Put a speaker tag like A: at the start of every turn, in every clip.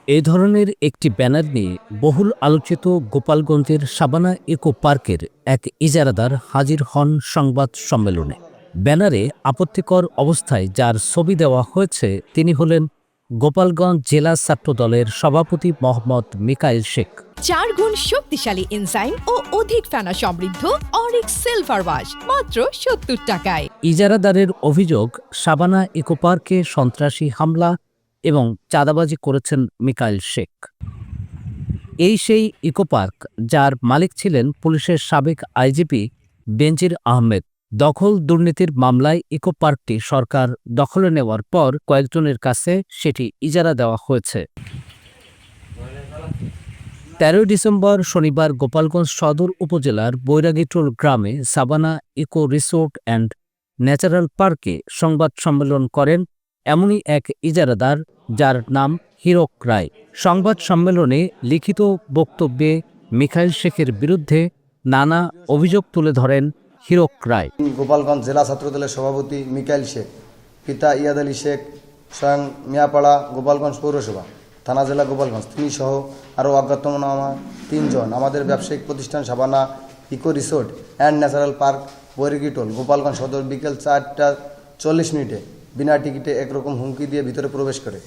A: এ ধরনের একটি ব্যানার নিয়ে বহুল আলোচিত গোপালগঞ্জের সাবানা ইকো পার্কের এক ইজারাদার হাজির হন সংবাদ সম্মেলনে। ব্যানারে আপত্তিকর অবস্থায় যার ছবি দেওয়া হয়েছে তিনি হলেন গোপালগঞ্জ জেলা ছাত্রদলের সভাপতি মোহাম্মদ মিকাইল শেখ।
B: 4 গুণ শক্তিশালী এনজাইম ও অধিক ফেনা সমৃদ্ধ অরিক্স সিলভার ওয়াশ মাত্র 70 টাকায়।
A: ইজারাদারের অভিযোগ, সাবানা ইকো পার্কে সন্ত্রাসী হামলা এবং চাঁদাবাজি করেছেন মিকাইল শেখ। এই সেই ইকো পার্ক যার মালিক ছিলেন পুলিশের সাবেক আইজিপি বেনজির আহমেদ। দখল দুর্নীতির মামলায় ইকো পার্কটি সরকার দখলে নেওয়ার পর কয়েকজনের কাছে সেটি ইজারা দেওয়া হয়েছে। 13 ডিসেম্বর শনিবার গোপালগঞ্জ সদর উপজেলার বৈরাগীটোল গ্রামে Sabana eco resort and natural পার্কে সংবাদ সম্মেলন করেন এমনই এক ইজারাদার যার নাম হীরক রায়। সংবাদ সম্মেলনে লিখিত বক্তব্যে মিকাইল শেখের বিরুদ্ধে নানা অভিযোগ তুলে ধরেন হীরক রায়।
C: গোপালগঞ্জ জেলা ছাত্রদলের সভাপতি মিকাইল শেখ, পিতা ইয়াদ আলী শেখ, স্বয়ং মিয়াপাড়া গোপালগঞ্জ পৌরসভা, থানা জেলা গোপালগঞ্জ, তিনি সহ আরও অজ্ঞাতনামা 3 জন আমাদের ব্যবসায়িক প্রতিষ্ঠান Sabana eco resort and natural park Bairagitola Gopalganj সদর বিকেল 4:40 বিনা টিকিটে একরকম হুমকি দিয়ে ভিতরে প্রবেশ করে।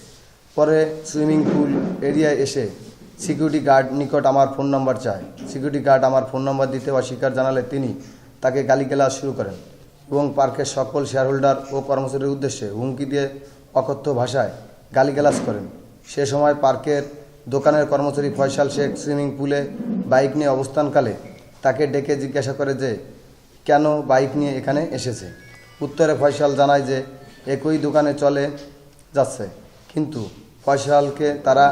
C: পরে সুইমিং পুল এরিয়ায় এসে সিকিউরিটি গার্ড নিকট আমার ফোন নম্বর চায়। সিকিউরিটি গার্ড আমার ফোন নম্বর দিতে অস্বীকার জানালে তিনি তাকে গালিগালাজ শুরু করেন এবং পার্কের সকল শেয়ারহোল্ডার ও কর্মচারীর উদ্দেশ্যে হুমকি দিয়ে অকথ্য ভাষায় গালিগালাজ করেন। সে সময় পার্কের দোকানের কর্মচারী ফয়সাল শেখ সুইমিং পুলে বাইক নিয়ে অবস্থানকালে তাকে ডেকে জিজ্ঞাসা করে যে কেন বাইক নিয়ে এখানে এসেছে। উত্তরে ফয়সাল জানায় যে একই দোকানে চলে যাচ্ছে, কিন্তু ফয়সালকে তারা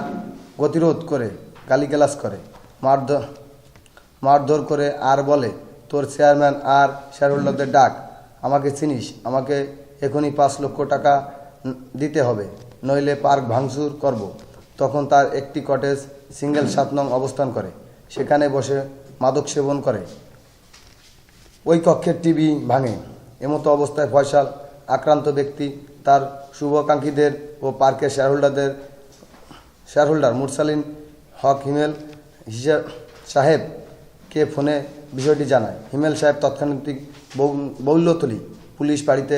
C: গতিরোধ করে গালিগালাজ করে, মারধর করে আর বলে, তোর চেয়ারম্যান আর শেয়ারহোল্ডারদের ডাক, আমাকে চিনিস, আমাকে এখনই 5 লক্ষ টাকা দিতে হবে, নইলে পার্ক ভাঙচুর করব। তখন তার একটি কটেজ সিঙ্গেল 7 নং অবস্থান করে, সেখানে বসে মাদক সেবন করে। ওই কক্ষের টিভি ভাঙে। এমতো অবস্থায় ফয়সাল আক্রান্ত ব্যক্তি তার শুভাকাঙ্ক্ষীদের ও পার্কের শেয়ারহোল্ডার মুরসালিন হক হিমেল সাহেবকে ফোনে বিষয়টি জানায়। হিমেল সাহেব তৎক্ষণাৎ বৌল্যতলী পুলিশ বাড়িতে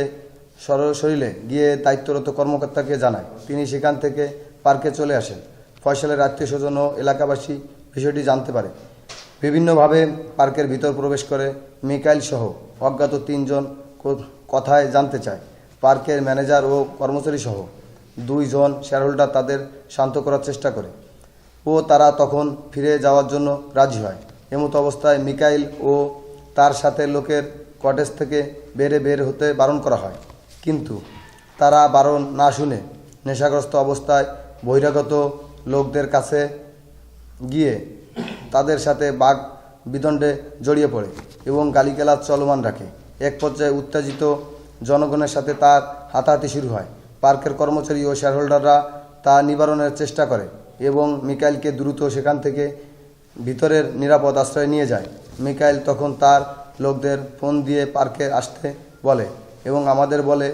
C: সশরীরে গিয়ে দায়িত্বরত কর্মকর্তাকে জানায়। তিনি সেখান থেকে পার্কে চলে আসেন। ফয়সালের আত্মীয় স্বজন ও এলাকাবাসী বিষয়টি জানতে পারে। বিভিন্নভাবে পার্কের ভিতর প্রবেশ করে মিকাইল সহ অজ্ঞাত 3 জন কথায় জানতে চায়। পার্কের ম্যানেজার ও কর্মচারী সহ 2 জন শেয়ারহোল্ডার তাদের শান্ত করার চেষ্টা করে ও তারা তখন ফিরে যাওয়ার জন্য রাজি হয়। এমতো অবস্থায় মিকাইল ও তার সাথে লোকের কটেজ থেকে বের হতে বারণ করা হয়, কিন্তু তারা বারণ না শুনে নেশাগ্রস্ত অবস্থায় বহিরাগত লোকদের কাছে গিয়ে তাদের সাথে বাক বিদণ্ডে জড়িয়ে পড়ে এবং গালিগালাজ চলমান রাখে। এক পর্যায়ে উত্তেজিত জনগণের সাথে তার হাতাহাতি শুরু হয়। পার্কের কর্মচারী ও শেয়ারহোল্ডাররা তা নিবারণের চেষ্টা করে এবং মিকাইলকে দ্রুত সেখান থেকে ভিতরের নিরাপদ আশ্রয়ে নিয়ে যায়। মিকাইল তখন তার লোকদের ফোন দিয়ে পার্কে আসতে বলে এবং আমাদের বলে,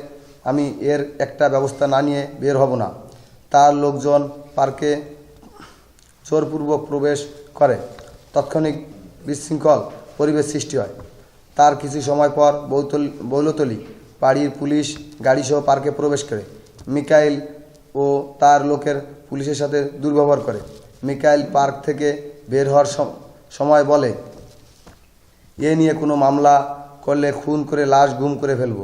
C: আমি এর একটা ব্যবস্থা না নিয়ে বের হব না। তার লোকজন পার্কে জোরপূর্বক প্রবেশ করে। তাৎক্ষণিক বিশৃঙ্খল পরিবেশ সৃষ্টি হয়। তার কিছু সময় পর বৌলতলী বাড়ির পুলিশ গাড়িসহ পার্কে প্রবেশ করে। মিকাইল ও তার লোকের পুলিশের সাথে দুর্ব্যবহার করে। মিকাইল পার্ক থেকে বের হওয়ার সময় বলে, এ নিয়ে কোনো মামলা করলে খুন করে লাশ গুম করে ফেলব।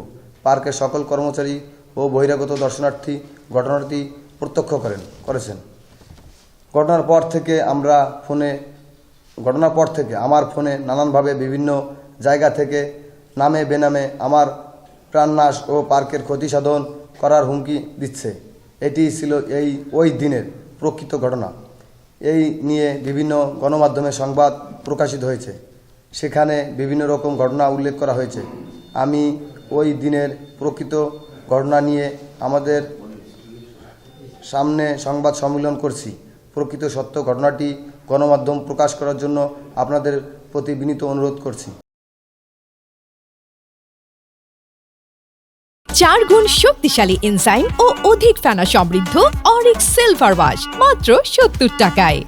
C: পার্কের সকল কর্মচারী ও বহিরাগত দর্শনার্থী ঘটনাটি প্রত্যক্ষ করেছেন। ঘটনার পর থেকে আমার ফোনে নানানভাবে বিভিন্ন জায়গা থেকে নামে বেনামে আমার প্রাণনাশ ও পার্কের ক্ষতি সাধন করার হুমকি দিচ্ছে। এটি ছিল ওই দিনের প্রকৃত ঘটনা। এই নিয়ে বিভিন্ন গণমাধ্যমে সংবাদ প্রকাশিত হয়েছে, সেখানে বিভিন্ন রকম ঘটনা উল্লেখ করা হয়েছে। আমি ওই দিনের প্রকৃত ঘটনা নিয়ে আমাদের সামনে সংবাদ সম্মেলন করছি। প্রকৃত সত্য ঘটনাটি গণমাধ্যম প্রকাশ করার জন্য আপনাদের প্রতি বিনীত অনুরোধ করছি।
B: 4 গুণ শক্তিশালী এনজাইম ও অধিক ফেনা সমৃদ্ধ অরিক্স অরিক সিলভার ওয়াশ মাত্র 70 টাকায়।